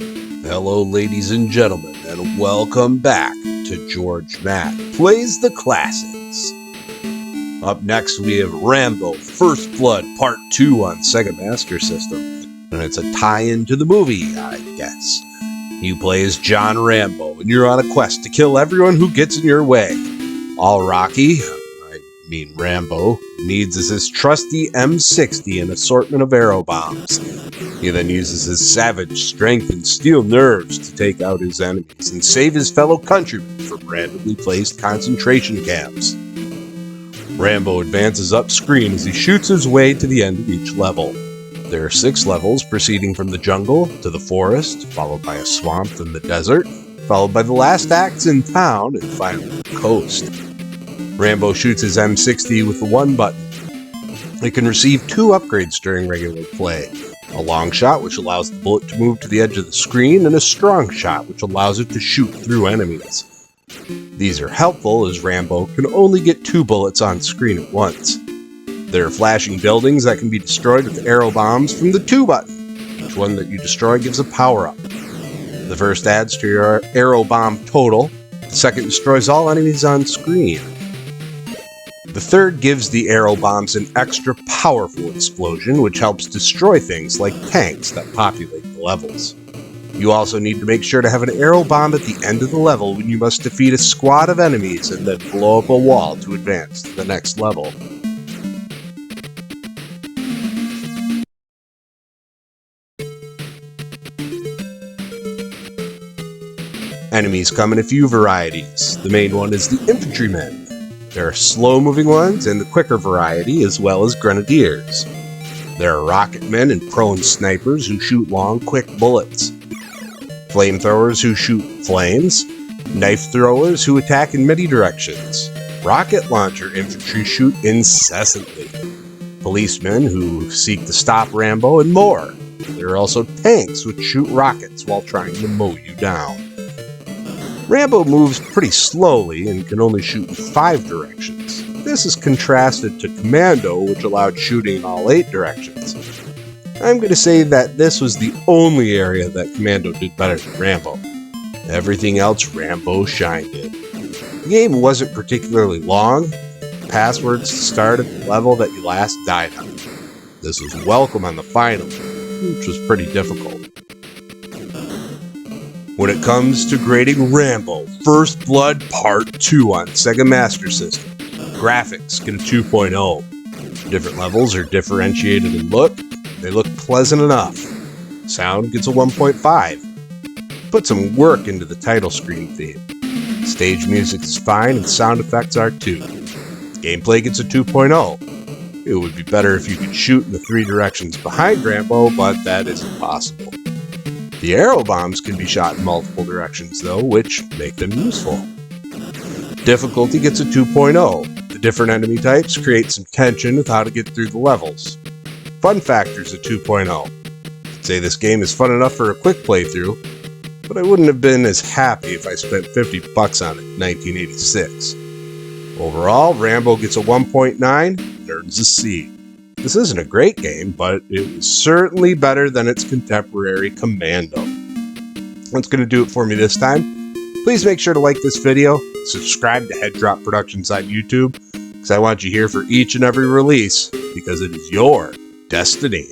Hello, ladies and gentlemen, and welcome back to Georg Mack Plays the Classics. Up next, we have Rambo First Blood Part 2 on Sega Master System, and it's a tie-in to the movie, I guess. You play as John Rambo, and you're on a quest to kill everyone who gets in your way. All Rambo, needs is his trusty M60 and assortment of arrow bombs. He then uses his savage strength and steel nerves to take out his enemies and save his fellow countrymen from randomly placed concentration camps. Rambo advances up screen as he shoots his way to the end of each level. There are 6 levels proceeding from the jungle to the forest, followed by a swamp and the desert, followed by the last acts in town, and finally the coast. Rambo shoots his M60 with the 1 button. It can receive 2 upgrades during regular play. A long shot, which allows the bullet to move to the edge of the screen, and a strong shot, which allows it to shoot through enemies. These are helpful as Rambo can only get 2 bullets on screen at once. There are flashing buildings that can be destroyed with arrow bombs from the 2 button. Each one that you destroy gives a power-up. The first adds to your arrow bomb total. The second destroys all enemies on screen. The third gives the arrow bombs an extra powerful explosion, which helps destroy things like tanks that populate the levels. You also need to make sure to have an arrow bomb at the end of the level when you must defeat a squad of enemies and then blow up a wall to advance to the next level. Enemies come in a few varieties. The main one is the infantrymen. There are slow-moving ones and the quicker variety, as well as grenadiers. There are rocketmen and prone snipers who shoot long, quick bullets. Flamethrowers who shoot flames. Knife throwers who attack in many directions. Rocket launcher infantry shoot incessantly. Policemen who seek to stop Rambo, and more. There are also tanks which shoot rockets while trying to mow you down. Rambo moves pretty slowly and can only shoot in 5 directions. This is contrasted to Commando, which allowed shooting in all 8 directions. I'm going to say that this was the only area that Commando did better than Rambo. Everything else Rambo shined in. The game wasn't particularly long. Passwords to start at the level that you last died on. This was welcome on the final, which was pretty difficult. When it comes to grading Rambo First Blood Part 2 on Sega Master System, graphics get a 2.0. Different levels are differentiated in look. They look pleasant enough. Sound gets a 1.5. Put some work into the title screen theme. Stage music is fine and sound effects are too. Gameplay gets a 2.0. It would be better if you could shoot in the 3 directions behind Rambo, but that isn't possible. The arrow bombs can be shot in multiple directions though, which make them useful. Difficulty gets a 2.0. The different enemy types create some tension with how to get through the levels. Fun factor's a 2.0. I'd say this game is fun enough for a quick playthrough, but I wouldn't have been as happy if I spent $50 on it in 1986. Overall, Rambo gets a 1.9 and earns a C. This isn't a great game, but it was certainly better than its contemporary Commando. That's going to do it for me this time. Please make sure to like this video, subscribe to Head Drop Productions on YouTube, because I want you here for each and every release, because it is your destiny.